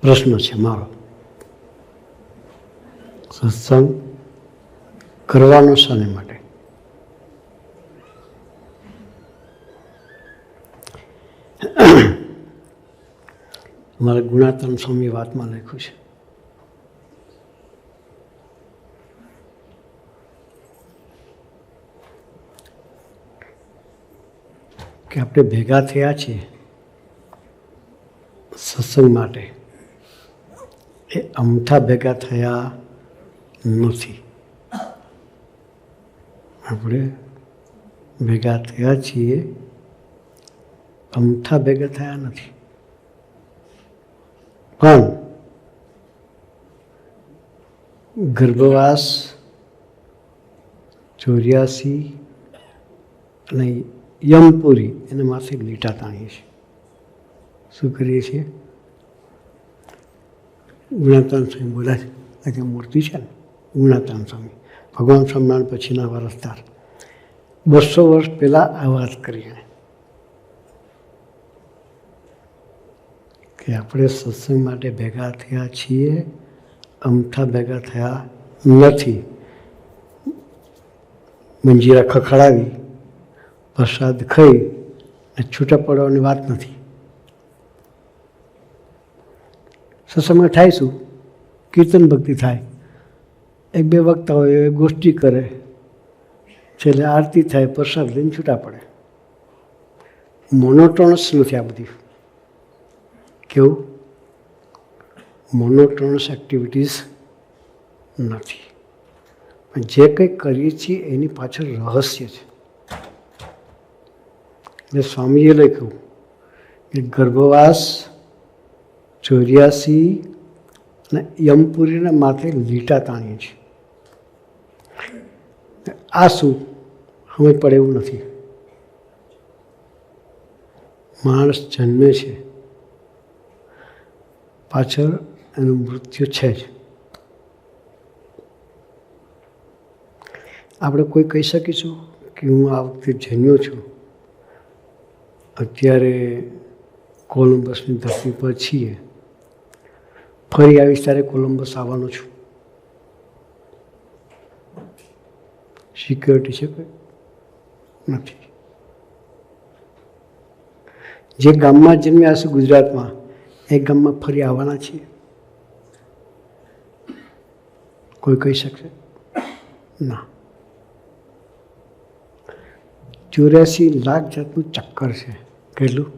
પ્રશ્ન છે મારો. સત્સંગ કરવાનો શાને માટે? અમારા ગુણાત્મ સ્વામી વાતમાં લખ્યું છે, કે આપણે ભેગા થયા છીએ સત્સંગ માટે, એ અમથા ભેગા થયા નથી. આપણે ભેગા થયા છીએ, અમથા ભેગા થયા નથી. પણ ગર્ભવાસ 84 અને યમપુરી એના માથે લીટા તાણીએ છીએ. શું કરીએ છીએ? ગુણાત્મ સ્વામી બોલા છે, આજે મૂર્તિ છે ને ગુણાત્મ સ્વામી, ભગવાન સ્વામિનારાયણ પછીના વારસદાર, 200 વર્ષ પહેલાં આ વાત કરી એણે, કે આપણે સત્સંગ માટે ભેગા થયા છીએ, અમથા ભેગા થયા નથી. મંજીરા ખખડાવી, પ્રસાદ ખાઈ અને છૂટા પડવાની વાત નથી. સત્સંગમાં થાય શું? કીર્તન ભક્તિ થાય, 1-2 વક્તા હોય એ ગોષ્ઠી કરે, છેલ્લે આરતી થાય, પ્રસાદ લઈને છૂટા પડે. મોનોટોનસ નથી આ બધી. કેવું? મોનોટોનસ એક્ટિવિટીઝ નથી. પણ જે કંઈ કરીએ છીએ એની પાછળ રહસ્ય છે. એટલે સ્વામીએ લખ્યું કે ગર્ભવાસ 84 અને યમપુરીના માથે લીટા તાણીએ છીએ. આ શું સમજ પડે એવું નથી. માણસ જન્મે છે, પાછળ એનું મૃત્યુ છે જ. આપણે કોઈ કહી શકીશું કે હું આ વખતે જન્મ્યો છું, અત્યારે કોલંબસની ધરતી પર છીએ, ફરી આવીશ ત્યારે કોલંબસ આવવાનો છું? સિક્યોરિટી છે કોઈ? નથી. જે ગામમાં જન્મ્યા હશે ગુજરાતમાં, એ ગામમાં ફરી આવવાના છીએ? કોઈ કહી શકશે? ના. 84 લાખ જાતનું ચક્કર છે. કેટલું?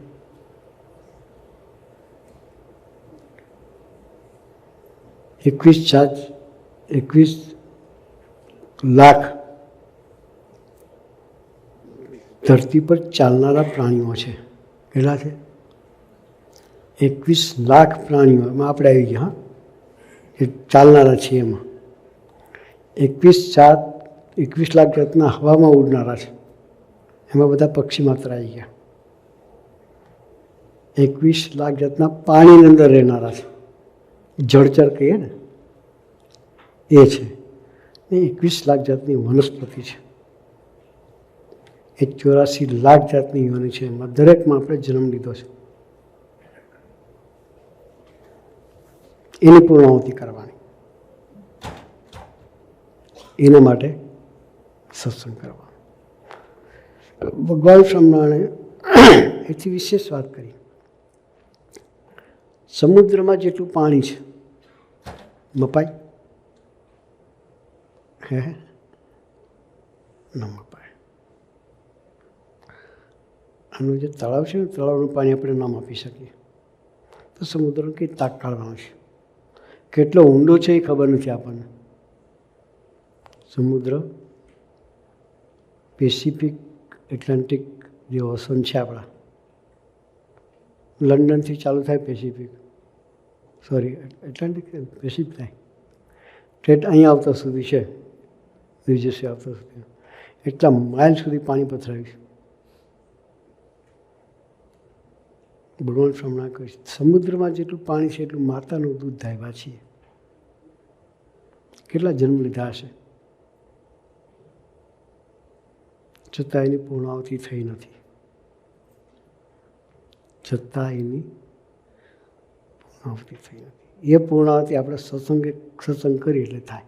21 લાખ ધરતી પર ચાલનારા પ્રાણીઓ છે. કેટલા છે? 21 લાખ પ્રાણીઓ. એમાં આપણે આવી ગયા, એ ચાલનારા છીએ. એમાં 21 લાખ જાતના હવામાં ઉડનારા છે. એમાં બધા પક્ષી માત્ર આવી ગયા. 21 લાખ જાતના પાણીની અંદર રહેનારા છે, જળચર કહીએ ને એ છે. એ 21 લાખ જાતની વનસ્પતિ છે. એ 84 લાખ જાતની યોનિ છે. એમાં દરેકમાં આપણે જન્મ લીધો છે. એની પૂર્ણાહુતિ કરવાની, એના માટે સત્સંગ કરવાનો. ભગવાન સ્વામિનારાયણે એથી વિશેષ વાત કરી. સમુદ્રમાં જેટલું પાણી છે, મપાય? હે? ન મપાય. આનું જે તળાવ છે ને, તળાવનું પાણી આપણે ન માપી શકીએ, તો સમુદ્રનો કઈ તાક કાઢવાનો છે? કેટલો ઊંડો છે એ ખબર નથી આપણને. સમુદ્ર પેસિફિક એટલાન્ટિક જે ઓશન છે આપણા, લંડનથી ચાલુ થાય પેસિફિક, એટલાન્ટિક પેસિફિક થાય, ઠેઠ અહીંયા આવતા સુધી છે, ન્યૂજર્સી આવતા સુધી, એટલા માઇલ સુધી પાણી પથરાયું છે. ભગવાન સ્વામિનારાયણ કહે છે, સમુદ્રમાં જેટલું પાણી છે એટલું માતાનું દૂધ ધાવ્યા છીએ. કેટલા જન્મ લીધા હશે, છતાં એની પૂર્ણાહુતિ થઈ નથી. આવતી થઈ નથી. એ પૂર્ણાવતી આપણે સત્સંગ કરી એટલે થાય.